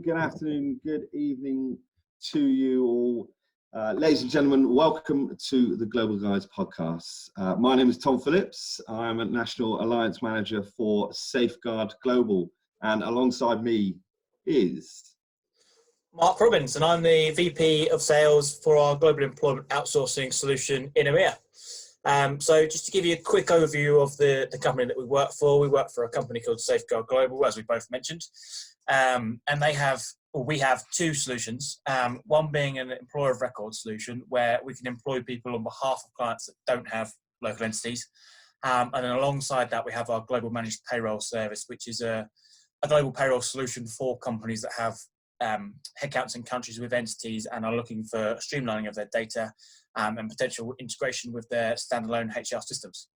good afternoon, good evening to you all. Ladies and gentlemen, welcome to the Global Guys podcast. My name is Tom Phillips. I am a National Alliance Manager for Safeguard Global, and alongside me is Mark Robbins, and I'm the VP of Sales for our Global Employment Outsourcing solution in EMEA. So just to give you a quick overview of the company that we work for a company called Safeguard Global, as we both mentioned. And we have two solutions, one being an employer of record solution where we can employ people on behalf of clients that don't have local entities. And then alongside that, we have our global managed payroll service, which is a global payroll solution for companies that have headcounts in countries with entities and are looking for streamlining of their data and potential integration with their standalone HR systems.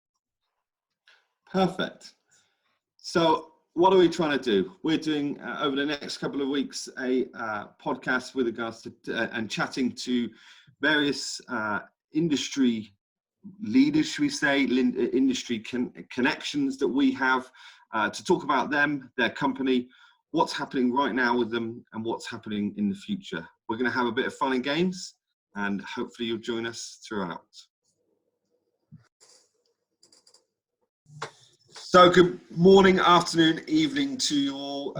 perfect. So what are we trying to do? We're doing over the next couple of weeks a podcast with regards to and chatting to various industry leaders, should we say, industry connections that we have to talk about them, their company, what's happening right now with them, and what's happening in the future. We're going to have a bit of fun and games, and hopefully you'll join us throughout. So good morning, afternoon, evening to you all.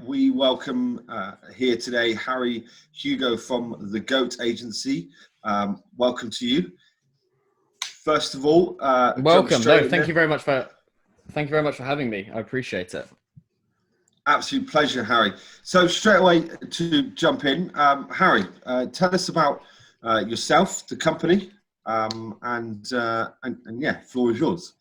We welcome here today Harry Hugo from the GOAT Agency. Welcome to you. First of all, welcome. No, thank you very much for having me. I appreciate it. Absolute pleasure, Harry. So straight away to jump in, Harry, tell us about yourself, the company, and yeah, floor is yours.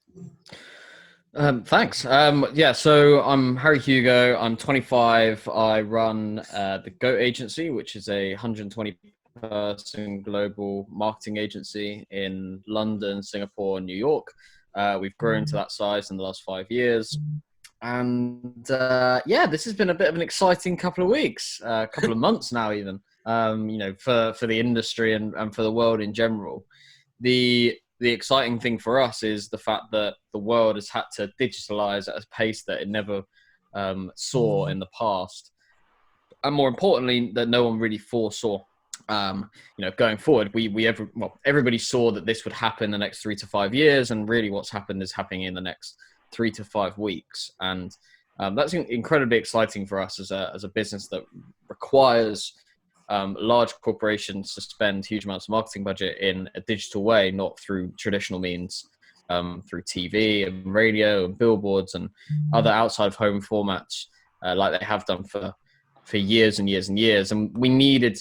Thanks. So I'm Harry Hugo. I'm 25. I run the GOAT Agency, which is a 120-person global marketing agency in London, Singapore, and New York. We've grown to that size in the last 5 years. And this has been a bit of an exciting couple of weeks, couple of months now even, for the industry and for the world in general. The exciting thing for us is the fact that the world has had to digitalize at a pace that it never saw in the past. And more importantly, that no one really foresaw. Going forward, everybody saw that this would happen in the next 3 to 5 years, and really what's happened is happening in the next 3 to 5 weeks. And that's incredibly exciting for us as a business that requires large corporations to spend huge amounts of marketing budget in a digital way, not through traditional means, through TV and radio and billboards and other outside of home formats, like they have done for years and years and years. And we needed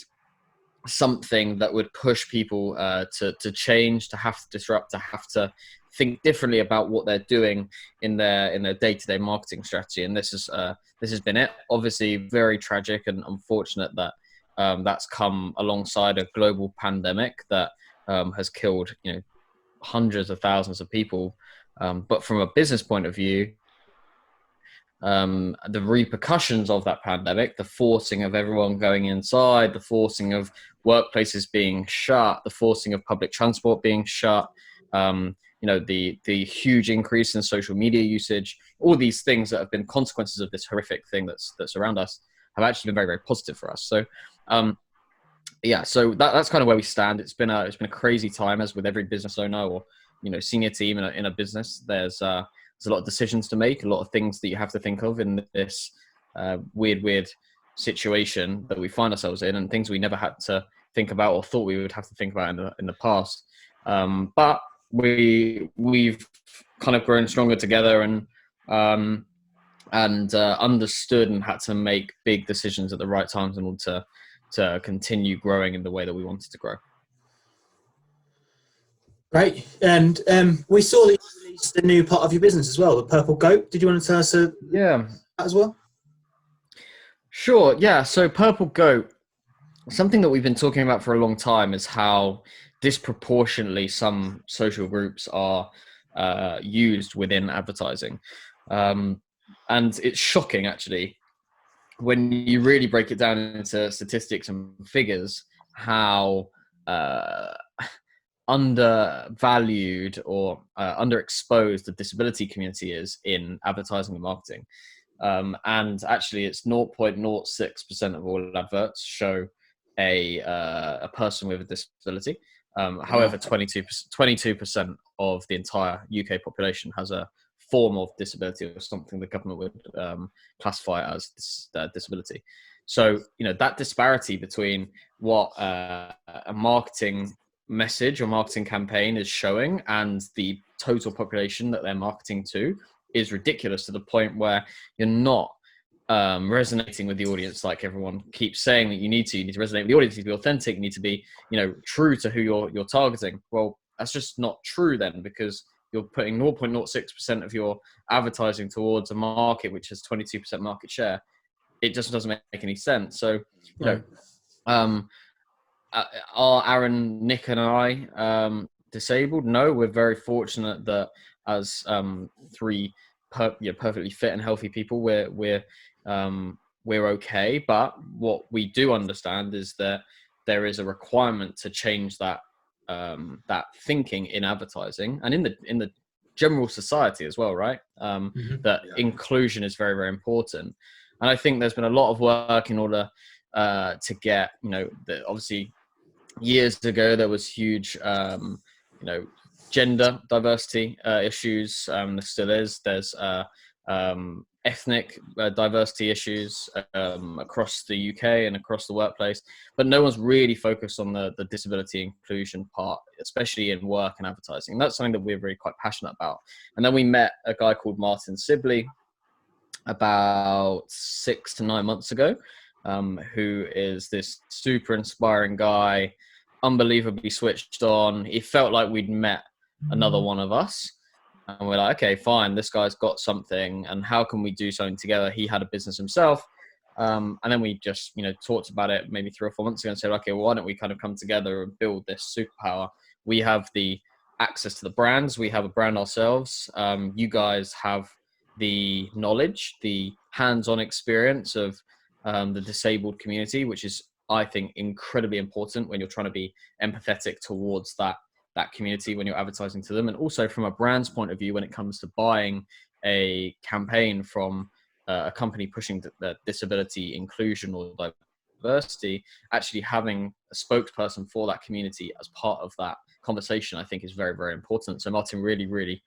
something that would push people to change, to have to disrupt, to have to think differently about what they're doing in their day-to-day marketing strategy. And this has been it. Obviously, very tragic and unfortunate that that's come alongside a global pandemic that has killed hundreds of thousands of people. But from a business point of view, the repercussions of that pandemic, the forcing of everyone going inside, the forcing of workplaces being shut, the forcing of public transport being shut, the huge increase in social media usage, all these things that have been consequences of this horrific thing that's around us have actually been very, very positive for us. So, so that's kind of where we stand. It's been a crazy time, as with every business owner or senior team in a business. There's a lot of decisions to make, a lot of things that you have to think of in this weird situation that we find ourselves in, and things we never had to think about or thought we would have to think about in the past. But we've kind of grown stronger together and understood and had to make big decisions at the right times in order to continue growing in the way that we wanted to grow. Great. And we saw that you released a new part of your business as well, the Purple Goat. Did you want to tell us that as well? Sure. Yeah. So Purple Goat, something that we've been talking about for a long time is how disproportionately some social groups are used within advertising. And it's shocking, actually, when you really break it down into statistics and figures, how undervalued or underexposed the disability community is in advertising and marketing. And actually it's 0.06% of all adverts show a person with a disability. However, 22% of the entire UK population has a form of disability or something the government would classify as disability. So, that disparity between what a marketing message or marketing campaign is showing and the total population that they're marketing to is ridiculous, to the point where you're not resonating with the audience like everyone keeps saying that you need to. You need to resonate with the audience, you need to be authentic, you need to be, true to who you're targeting. Well, that's just not true then, because you're putting 0.06% of your advertising towards a market which has 22% market share. It just doesn't make any sense. So, are Aaron, Nick, and I disabled? No, we're very fortunate that as three perfectly fit and healthy people, we're okay. But what we do understand is that there is a requirement to change that thinking in advertising and in the general society as well, right? That inclusion is very, very important. And I think there's been a lot of work in order to get, obviously years ago there was huge, gender diversity issues. There still is. There's ethnic diversity issues across the UK and across the workplace, but no one's really focused on the disability inclusion part, especially in work and advertising. And that's something that we're really quite passionate about. And then we met a guy called Martin Sibley about 6 to 9 months ago, who is this super inspiring guy, unbelievably switched on. He felt like we'd met another one of us. And we're like, okay, fine, this guy's got something, and how can we do something together? He had a business himself. And then we just, talked about it maybe 3 or 4 months ago and said, okay, well, why don't we kind of come together and build this superpower? We have the access to the brands. We have a brand ourselves. You guys have the knowledge, the hands-on experience of the disabled community, which is, I think, incredibly important when you're trying to be empathetic towards that community when you're advertising to them. And also from a brand's point of view, when it comes to buying a campaign from a company pushing the disability inclusion or diversity, actually having a spokesperson for that community as part of that conversation, I think is very, very important. So Martin really, really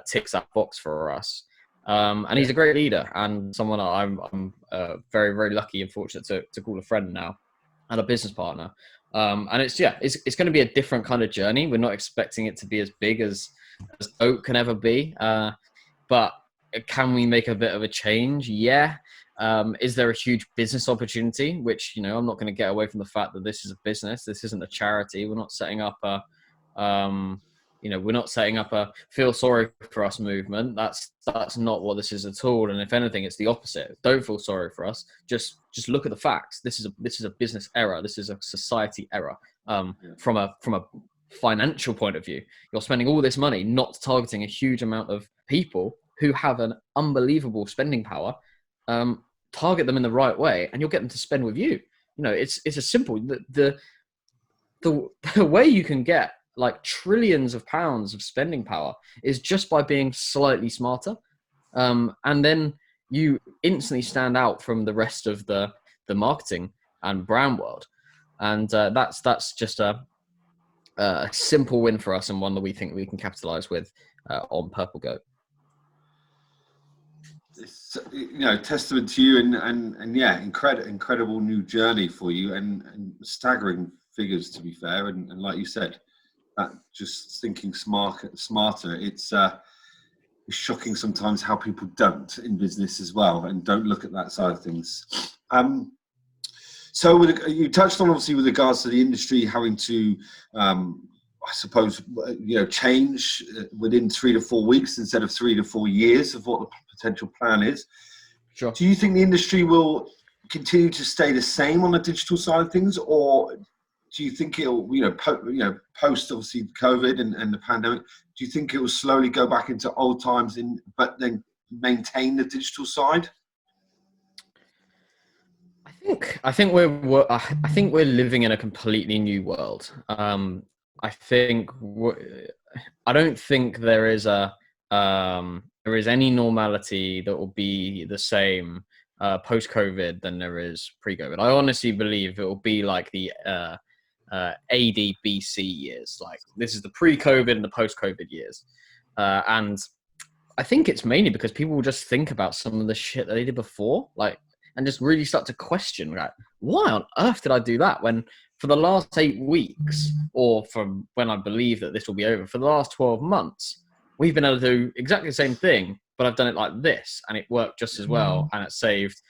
ticks that box for us. And he's a great leader and someone I'm very, very lucky and fortunate to call a friend now and a business partner. And it's going to be a different kind of journey. We're not expecting it to be as big as Oak can ever be. But can we make a bit of a change? Yeah. Is there a huge business opportunity? Which, I'm not going to get away from the fact that this is a business. This isn't a charity. We're not setting up we're not setting up a feel sorry for us movement. That's not what this is at all. And if anything, it's the opposite. Don't feel sorry for us. Just look at the facts. This is a business error. This is a society error. From a financial point of view, you're spending all this money not targeting a huge amount of people who have an unbelievable spending power. Target them in the right way, and you'll get them to spend with you. It's a simple. The way you can get like trillions of pounds of spending power is just by being slightly smarter. And then you instantly stand out from the rest of the marketing and brand world. And that's just a simple win for us, and one that we think we can capitalize with on Purple Goat. It's, testament to you and yeah, incredible new journey for you and staggering figures, to be fair. And like you said, that just thinking smarter. It's shocking sometimes how people don't in business as well and don't look at that side of things. So you touched on, obviously, with regards to the industry having to, I suppose, change within 3 to 4 weeks instead of 3 to 4 years of what the potential plan is. Sure. Do you think the industry will continue to stay the same on the digital side of things, or do you think it'll, post obviously COVID and the pandemic, do you think it will slowly go back into old times but then maintain the digital side? I think we're living in a completely new world. I don't think there is a there is any normality that will be the same post-COVID than there is pre-COVID. I honestly believe it will be like the AD BC years. Like this is the pre-COVID and the post-COVID years. And I think it's mainly because people will just think about some of the shit that they did before, like, and just really start to question, like, why on earth did I do that? When for the last 8 weeks, or from when I believe that this will be over, for the last 12 months, we've been able to do exactly the same thing, but I've done it like this, and it worked just as well, and it saved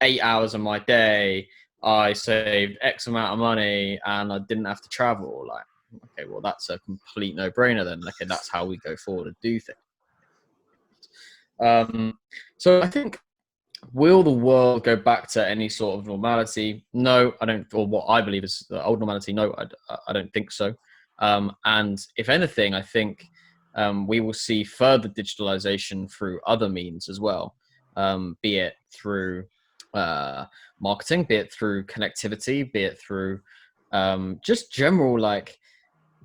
8 hours of my day. I saved X amount of money, and I didn't have to travel. Like, okay, well, that's a complete no-brainer then. Okay, that's how we go forward and do things. So I think, will the world go back to any sort of normality? No, I don't. Or what I believe is the old normality. No, I don't think so. And if anything, I think we will see further digitalization through other means as well, be it through marketing, be it through connectivity, be it through just general like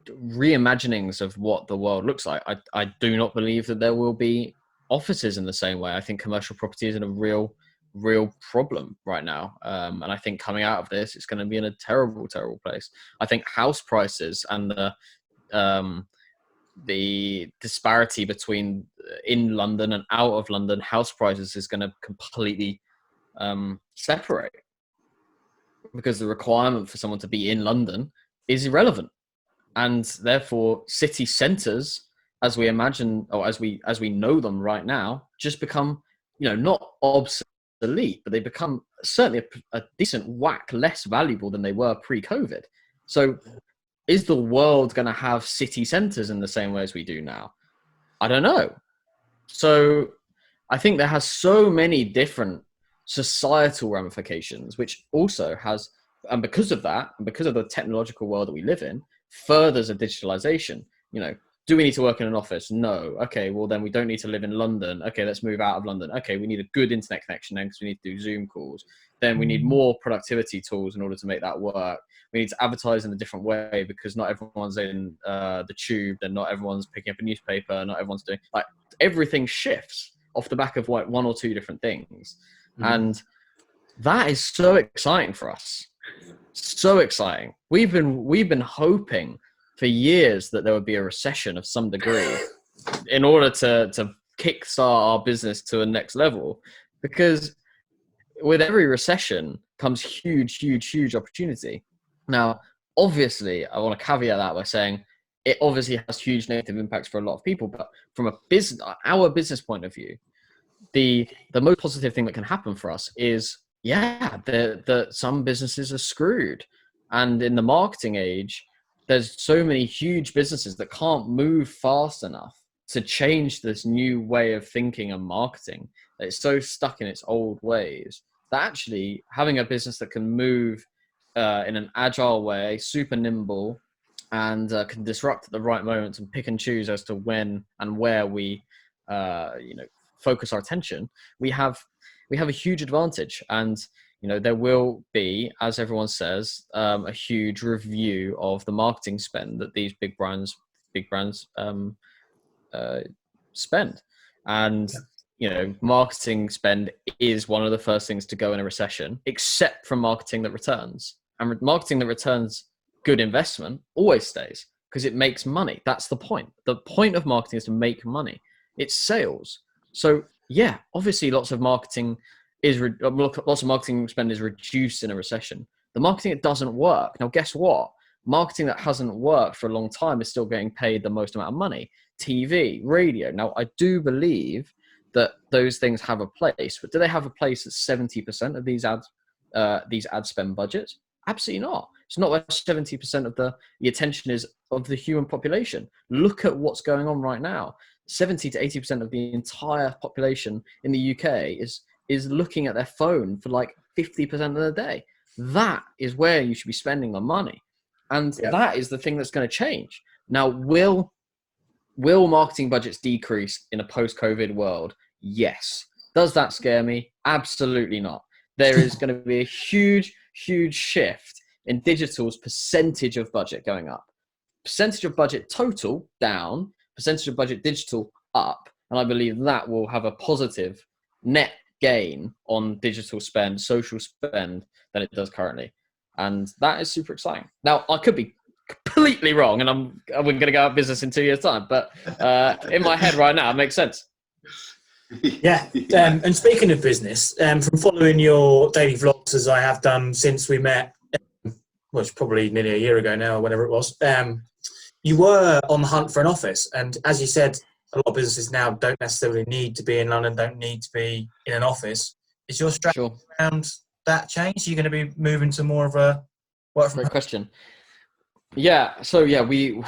reimaginings of what the world looks like. I do not believe that there will be offices in the same way. I think commercial property is in a real problem right now. And I think coming out of this, it's going to be in a terrible place. I think house prices and the disparity between in London and out of London house prices is going to completely separate, because the requirement for someone to be in London is irrelevant. And therefore city centres, as we imagine, or as we know them right now, just become, not obsolete, but they become certainly a decent whack less valuable than they were pre-COVID. So is the world going to have city centres in the same way as we do now? I don't know. So I think there has so many different societal ramifications, which also has, and because of that, and because of the technological world that we live in, furthers a digitalization. Do we need to work in an office? No. Okay, well then we don't need to live in London. Okay, let's move out of London. Okay, we need a good internet connection then, because we need to do Zoom calls. Then we need more productivity tools in order to make that work. We need to advertise in a different way, because not everyone's in the tube, and not everyone's picking up a newspaper, not everyone's doing, like, everything shifts off the back of like one or two different things. And that is so exciting for us. So exciting. We've been hoping for years that there would be a recession of some degree in order to kickstart our business to a next level, because with every recession comes huge opportunity. Now, obviously, I want to caveat that by saying it obviously has huge negative impacts for a lot of people, but from our business point of view, the most positive thing that can happen for us is, that some businesses are screwed. And in the marketing age, there's so many huge businesses that can't move fast enough to change this new way of thinking and marketing. It's so stuck in its old ways that actually having a business that can move in an agile way, super nimble, and can disrupt at the right moments and pick and choose as to when and where we focus our attention, we have a huge advantage. And there will be, as everyone says, a huge review of the marketing spend that these big brands spend. And marketing spend is one of the first things to go in a recession, except for marketing that returns. And marketing that returns good investment always stays, because it makes money. That's the point. The point of marketing is to make money. It's sales. So yeah, obviously lots of marketing spend is reduced in a recession. The marketing that doesn't work, now guess what? Marketing that hasn't worked for a long time is still getting paid the most amount of money. TV, radio. Now, I do believe that those things have a place, but do they have a place at 70% of these ad spend budgets? Absolutely not. It's not where 70% of the attention is of the human population. Look at what's going on right now. 70 to 80% of the entire population in the UK is looking at their phone for like 50% of the day. That is where you should be spending the money. And that is the thing that's going to change. Now, will marketing budgets decrease in a post-COVID world? Yes. Does that scare me? Absolutely not. There is going to be a huge shift in digital's percentage of budget going up. Percentage of budget total down, percentage of budget digital up, And I believe that will have a positive net gain on digital spend, social spend than it does currently. And that is super exciting. Now, I could be completely wrong and we're going to go out of business in 2 years' time, but in my head right now, it makes sense. Yeah. And speaking of business, from following your daily vlogs as I have done since we met, well, it's probably nearly a year ago now, or whenever it was, you were on the hunt for an office. And as you said, a lot of businesses now don't necessarily need to be in London, don't need to be in an office. Is your strategy around that change? Are you going to be moving to more of a work from home? Great question. Yeah, so yeah, we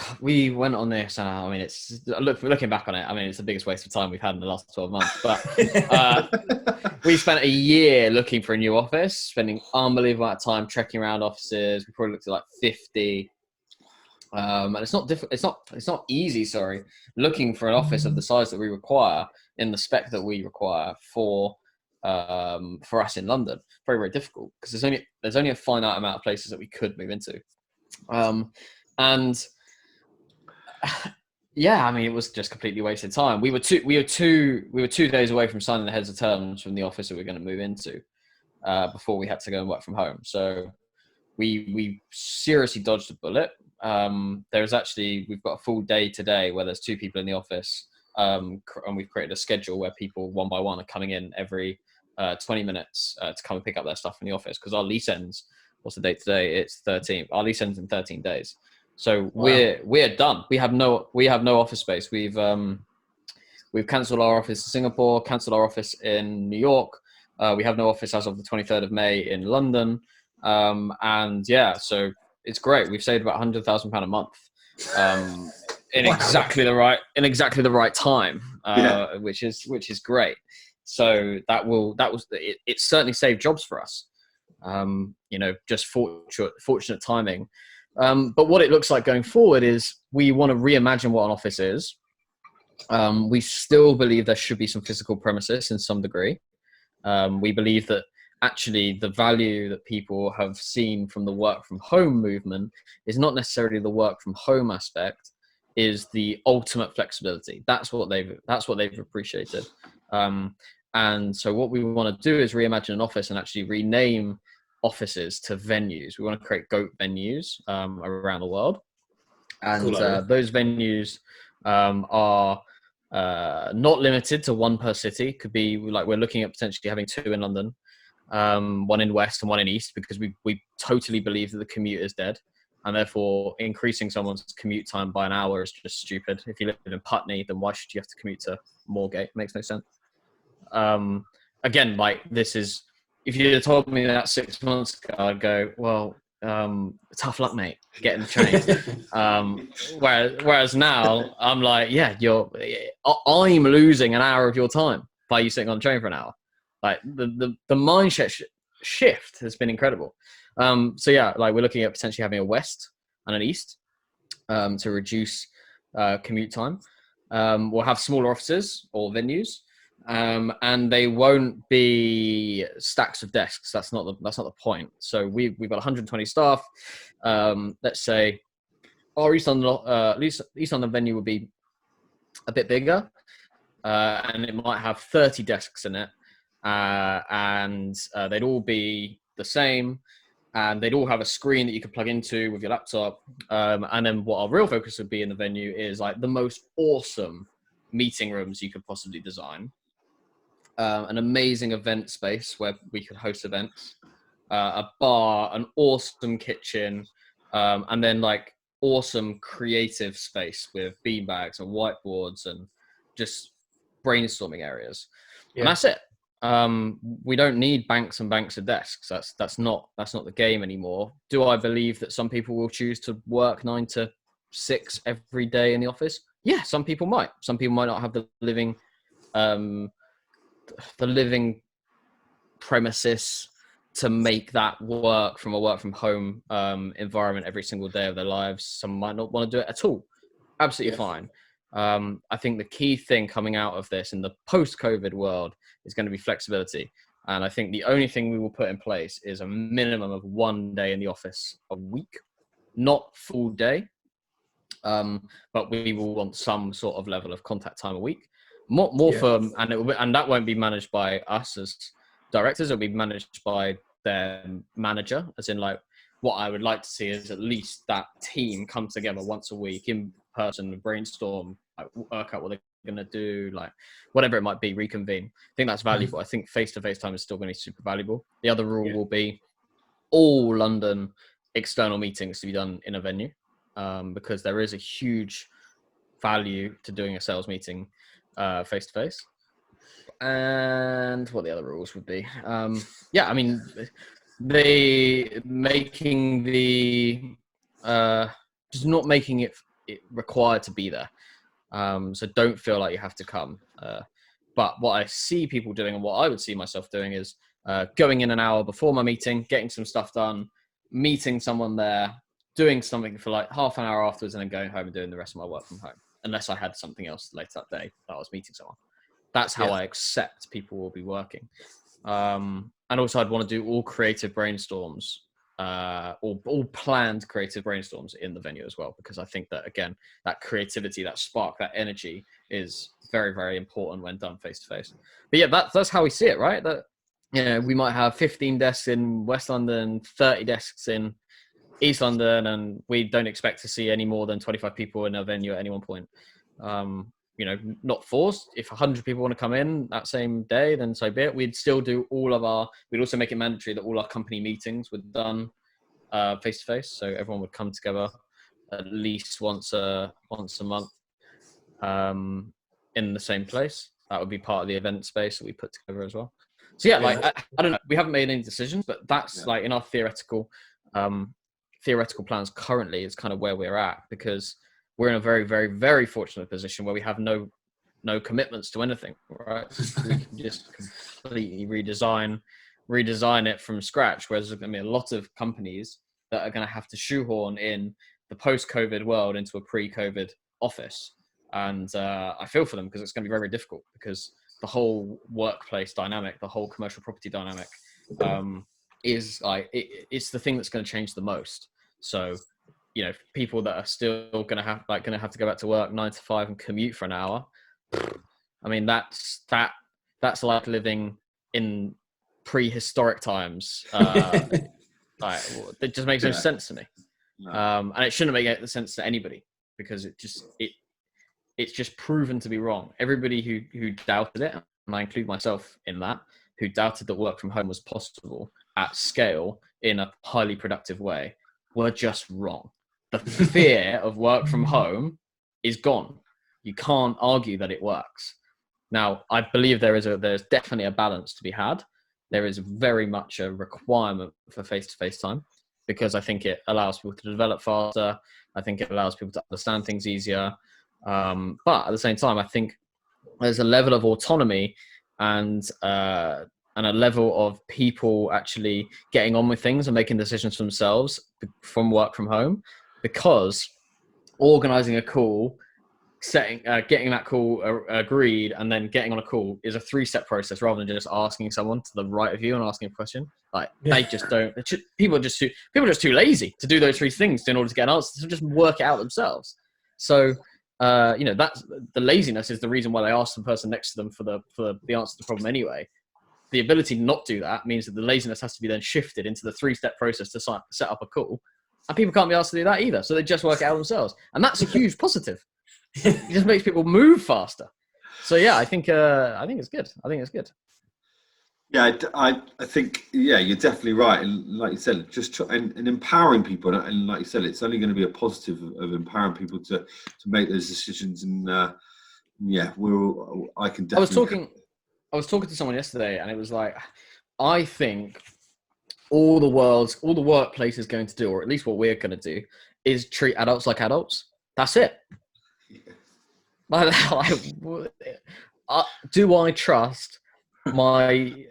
went on this, and I mean, it's looking back on it, I mean, it's the biggest waste of time we've had in the last 12 months. But we spent a year looking for a new office, spending unbelievable amount of time trekking around offices. We probably looked at like 50, and it's not easy. Sorry, looking for an office of the size that we require in the spec that we require for us in London. Very, very difficult because there's only a finite amount of places that we could move into. And yeah, I mean, it was just completely wasted time. We were 2 days away from signing the heads of terms from the office that we we're going to move into, before we had to go and work from home. So we seriously dodged a bullet. We've got a full day today where there's 2 people in the office, and we've created a schedule where people one by one are coming in every 20 minutes to come and pick up their stuff in the office, because our lease ends. What's the date today? It's 13. Our lease ends in 13 days. So we're done. We have no office space. We've cancelled our office in Singapore, cancelled our office in New York. We have no office as of the 23rd of May in London. And yeah, so it's great. We've saved about £100,000 a month, in exactly the right time, which is great. So it certainly saved jobs for us. Just fortunate timing. But what it looks like going forward is we want to reimagine what an office is. We still believe there should be some physical premises in some degree. We believe that actually the value that people have seen from the work from home movement is not necessarily the work from home aspect, is the ultimate flexibility. That's what they've appreciated. And so what we want to do is reimagine an office and actually rename offices to venues. We want to create GOAT venues around the world. And those venues are not limited to one per city. Could be like we're looking at potentially having 2 in London, one in West and one in East, because we totally believe that the commute is dead. And therefore increasing someone's commute time by an hour is just stupid. If you live in Putney, then why should you have to commute to Moorgate? It makes no sense. Again, like this is, if you'd have told me that 6 months ago, I'd go, well, tough luck, mate, getting the train. Whereas now I'm like, yeah, I'm losing an hour of your time by you sitting on the train for an hour. Like the mindset shift has been incredible. So yeah, like we're looking at potentially having a West and an East, to reduce commute time. We'll have smaller offices or venues. And they won't be stacks of desks. That's not the point. So we've got 120 staff. Let's say our East London venue would be a bit bigger, and it might have 30 desks in it, and they'd all be the same, and they'd all have a screen that you could plug into with your laptop. And then what our real focus would be in the venue is like the most awesome meeting rooms you could possibly design. An amazing event space where we could host events, a bar, an awesome kitchen, and then like awesome creative space with beanbags and whiteboards and just brainstorming areas. Yeah. And that's it. We don't need banks and banks of desks. That's not the game anymore. Do I believe that some people will choose to work 9 to 6 every day in the office? Yeah, some people might. Some people might not have the living premises to make that work from a work from home environment every single day of their lives. Some might not want to do it at all. Absolutely fine. I think the key thing coming out of this in the post-COVID world is going to be flexibility. And I think the only thing we will put in place is a minimum of 1 day in the office a week, not full day. But we will want some sort of level of contact time a week. more Yeah. for, and that won't be managed by us as directors. It'll be managed by their manager, as in like what I would like to see is at least that team come together once a week in person, brainstorm, like, work out what they're going to do, like whatever it might be, reconvene. I think that's valuable. I think face-to-face time is still going to be super valuable. The other rule will be all London external meetings to be done in a venue, because there is a huge value to doing a sales meeting face-to-face. And what the other rules would be? Yeah, I mean, they making the just not making it required to be there. So don't feel like you have to come. But what I see people doing, and what I would see myself doing, is going in an hour before my meeting, getting some stuff done, meeting someone there, doing something for like half an hour afterwards, and then going home and doing the rest of my work from home. Unless I had something else later that day that I was meeting someone. That's how I accept people will be working. And also I'd want to do all creative brainstorms, all planned creative brainstorms in the venue as well, because I think that, again, that creativity, that spark, that energy is very, very important when done face to face. But yeah, that's how we see it, right? That, you know, we might have 15 desks in West London, 30 desks in East London, and we don't expect to see any more than 25 people in a venue at any one point. You know, not forced. If 100 people want to come in that same day, then so be it. We'd still do we'd also make it mandatory that all our company meetings were done face to face. So everyone would come together at least once a month in the same place. That would be part of the event space that we put together as well. So yeah, like, I don't know, we haven't made any decisions, but that's like in our theoretical plans currently is kind of where we're at, because we're in a very, very, very fortunate position where we have no commitments to anything, right? We can just completely redesign it from scratch. Whereas there's going to be a lot of companies that are going to have to shoehorn in the post-COVID world into a pre-COVID office. And I feel for them, because it's going to be very, very difficult, because the whole workplace dynamic, the whole commercial property dynamic is like, it's the thing that's going to change the most. So, you know, people that are still going to have to go back to work 9 to 5 and commute for an hour. I mean, that's like living in prehistoric times. Like, it just makes no sense to me. No. And it shouldn't make sense to anybody, because it's just proven to be wrong. Everybody who doubted it, and I include myself in that, who doubted that work from home was possible at scale in a highly productive way, were just wrong. The fear of work from home is gone. You can't argue that it works. Now, I believe there's definitely a balance to be had. There is very much a requirement for face-to-face time, because I think it allows people to develop faster. I think it allows people to understand things easier. But at the same time, I think there's a level of autonomy and a level of people actually getting on with things and making decisions for themselves from work from home, because organizing a call, getting that call agreed, and then getting on a call is a 3-step process, rather than just asking someone to the right of you and asking a question. Like, they just don't. People are just too lazy to do those 3 things in order to get an answer. To just work it out themselves. So, you know, that's the laziness is the reason why they ask the person next to them for the answer to the problem anyway. The ability to not do that means that the laziness has to be then shifted into the 3-step process to set up a call, and people can't be asked to do that either. So they just work it out themselves, and that's a huge positive. It just makes people move faster. So yeah, I think it's good. Yeah, I think, yeah, you're definitely right. And like you said, just and empowering people. And like you said, it's only going to be a positive of empowering people to make those decisions. And yeah, I can definitely. I was talking to someone yesterday, and it was like, I think all the workplace is going to do, or at least what we're going to do, is treat adults like adults. That's it. Do I trust my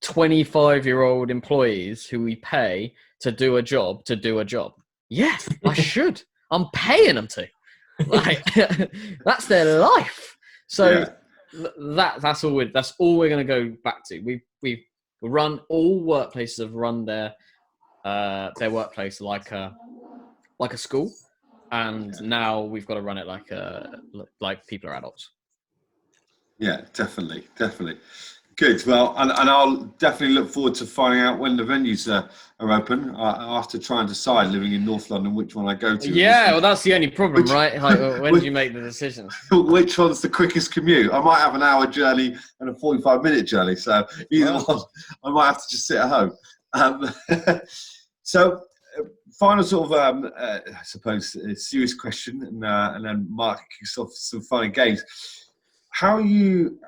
25-year-old employees who we pay to do a job? Yeah, I should. I'm paying them to. Like, that's their life. So that's all we're going to go back to. We've run, all workplaces have run their workplace like a school. And now we've got to run it like people are adults. Yeah, definitely, definitely. Good. Well, and I'll definitely look forward to finding out when the venues are open. I have to try and decide, living in North London, which one I go to. Yeah, well, that's the only problem, Which, right? Like, when do which, you make the decisions? which one's the quickest commute? I might have an hour journey and a 45-minute journey, so either Wow. one, I might have to just sit at home. Um, so, final sort of, I suppose, serious question, and then Mark kicks off some fun and games. How are you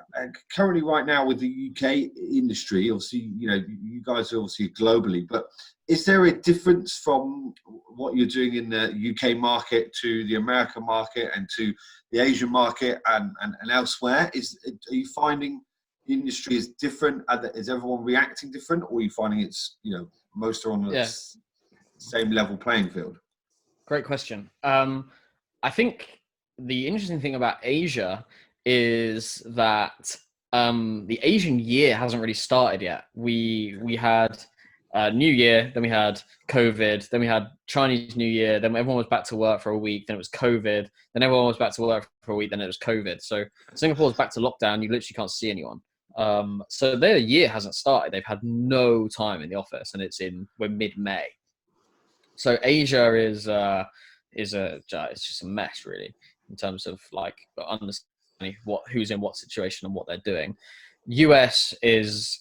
currently right now with the UK industry? Obviously, you guys are obviously globally, but is there a difference from what you're doing in the UK market to the American market and to the Asian market and elsewhere? Are you finding the industry is different? Is everyone reacting different, or are you finding it's, most are on the same level playing field? Great question. I think the interesting thing about Asia is that the Asian year hasn't really started yet. We had New Year, then we had COVID, then we had Chinese New Year, then everyone was back to work for a week, then it was COVID, then everyone was back to work for a week, then it was COVID. So Singapore was back to lockdown. You literally can't see anyone. So their year hasn't started. They've had no time in the office, and we're mid-May. So Asia is it's just a mess, really, in terms of like understanding who's in what situation and what they're doing. US is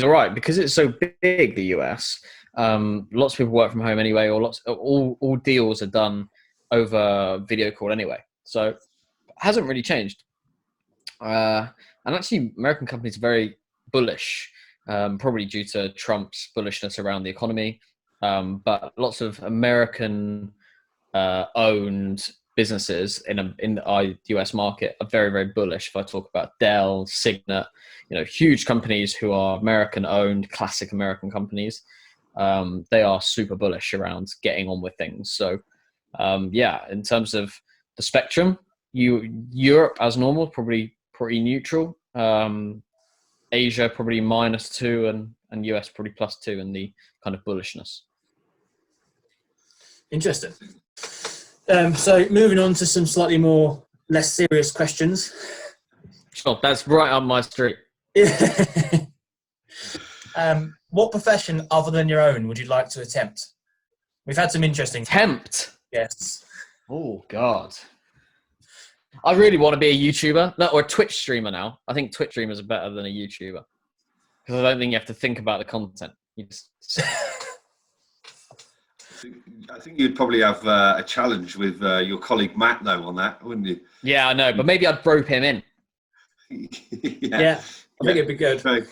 all right because it's so big. The US, lots of people work from home anyway, or all deals are done over video call anyway, so it hasn't really changed. And actually, American companies are very bullish, probably due to Trump's bullishness around the economy. But lots of American owned businesses in our US market are very, very bullish. If I talk about Dell, Signet, huge companies who are American owned, classic American companies, they are super bullish around getting on with things. So, in terms of the spectrum, Europe as normal, probably pretty neutral. Asia probably -2, and US probably +2 in the kind of bullishness. Interesting. So moving on to some slightly less serious questions. Sure, that's right up my street. What profession other than your own would you like to attempt? We've had some interesting... Attempt? Yes. Oh, God. I really want to be a YouTuber, or a Twitch streamer now. I think Twitch streamers are better than a YouTuber because I don't think you have to think about the content. You just... I think you'd probably have a challenge with your colleague Matt, though, on that, wouldn't you? Yeah, I know, but maybe I'd rope him in. Yeah, I think it'd be good. Very,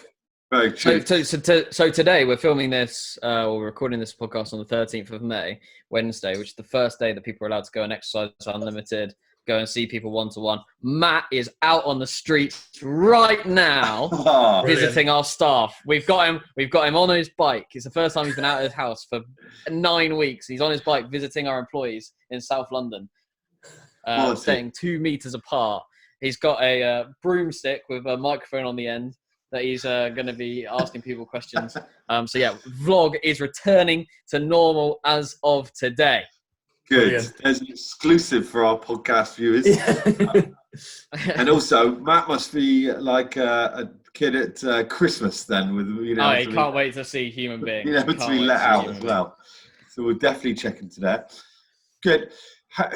very true. So today we're filming this, or we're recording this podcast on the 13th of May, Wednesday, which is the first day that people are allowed to go and exercise unlimited, go and see people one-to-one. Matt is out on the streets right now visiting our staff. We've got him on his bike. It's the first time he's been out of his house for 9 weeks. He's on his bike visiting our employees in South London, staying 2 meters apart. He's got a broomstick with a microphone on the end that he's going to be asking people questions. Vlog is returning to normal as of today. Good. Brilliant. There's an exclusive for our podcast viewers. And also, Matt must be like a kid at Christmas then. With he can't wait to see human beings. To be let out as well. So we'll definitely check into that. Good.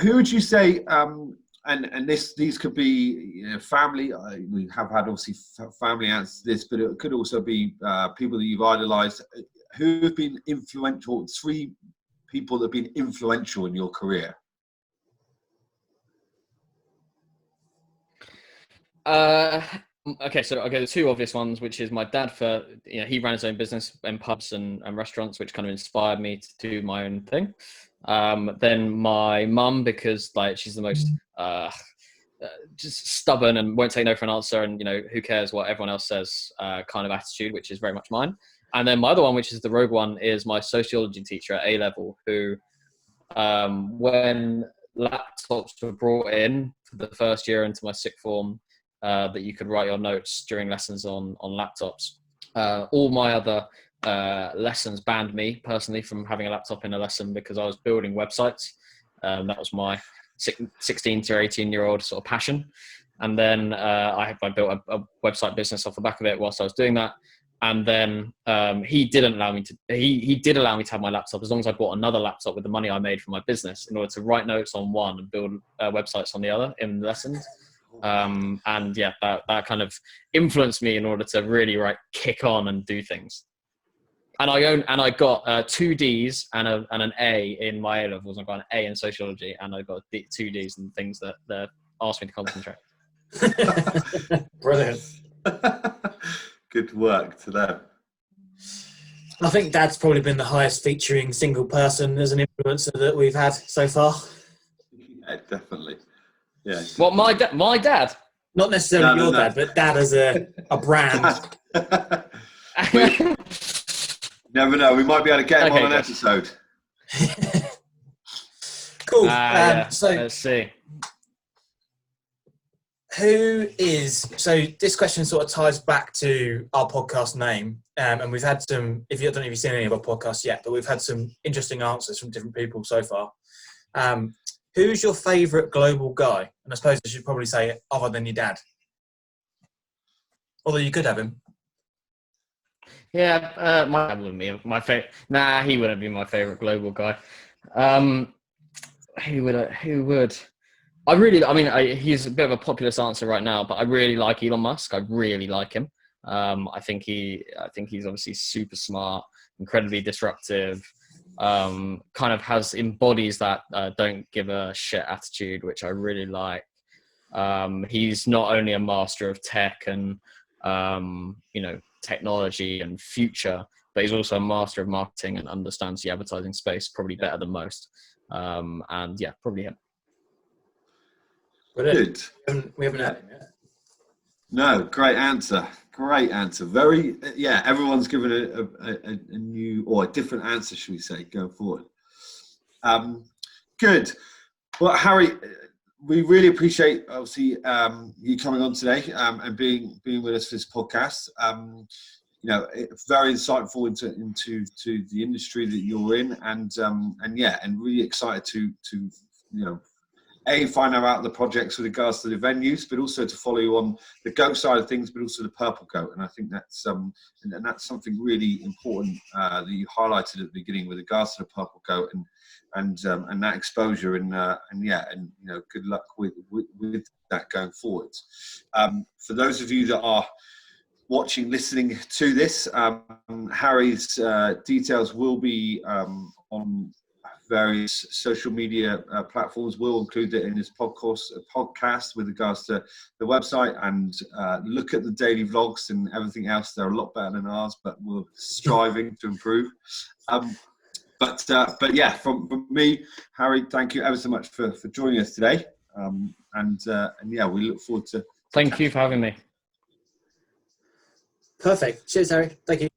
Who would you say? And these could be family. We have had obviously family answer this, but it could also be people that you've idolised. Who have been influential? 3 people that have been influential in your career? Okay, so I'll go the 2 obvious ones, which is my dad he ran his own business in pubs and restaurants, which kind of inspired me to do my own thing. Then my mum, because she's the most just stubborn and won't take no for an answer, and who cares what everyone else says kind of attitude, which is very much mine. And then my other one, which is the rogue one, is my sociology teacher at A-level, who when laptops were brought in for the first year into my sixth form, that you could write your notes during lessons on laptops. All my other lessons banned me personally from having a laptop in a lesson because I was building websites. That was my 16 to 18-year-old sort of passion. And then I built a website business off the back of it whilst I was doing that. And then he didn't allow me to. He did allow me to have my laptop as long as I bought another laptop with the money I made from my business in order to write notes on one and build websites on the other in lessons. And yeah, that kind of influenced me in order to really kick on and do things. And I got 2 Ds and an A in my A levels. I got an A in sociology, and I got 2 Ds in things that asked me to concentrate. Brilliant. Good work to them. I think Dad's probably been the highest featuring single person as an influencer that we've had so far. Yeah, definitely. Yeah. Well, my dad. Not necessarily No. your dad, but Dad as a brand. Never know. We might be able to get him on an good. episode. Cool. Yeah. So Let's see. So this question sort of ties back to our podcast name, and we've had some, I don't know if you've seen any of our podcasts yet, but we've had some interesting answers from different people so far. Who's your favourite global guy? And I suppose I should probably say other than your dad. Although you could have him. Yeah, my dad wouldn't be my favorite. Nah, he wouldn't be my favorite global guy. Who would? He's a bit of a populist answer right now, but I really like Elon Musk. I really like him. I think he's obviously super smart, incredibly disruptive. Kind of embodies that don't give a shit attitude, which I really like. He's not only a master of tech and technology and future, but he's also a master of marketing and understands the advertising space probably better than most. And yeah, probably him. Good. We haven't had him yet. No, great answer. Very, everyone's given a new or a different answer, should we say, going forward. Good. Well, Harry, we really appreciate, obviously, you coming on today and being with us for this podcast. It's very insightful into the industry that you're in, and really excited to find out about the projects with regards to the venues, but also to follow you on the goat side of things, but also the purple goat. And I think that's something really important that you highlighted at the beginning with regards to the purple goat and that exposure and good luck with that going forward. For those of you that are listening to this, Harry's details will be on various social media platforms. We'll include it in his podcast with regards to the website, and look at the daily vlogs and everything else. They're a lot better than ours, but we're striving to improve. But from me, Harry, thank you ever so much for joining us today. We look forward to. Thank you for having me. Perfect. Cheers, Harry. Thank you.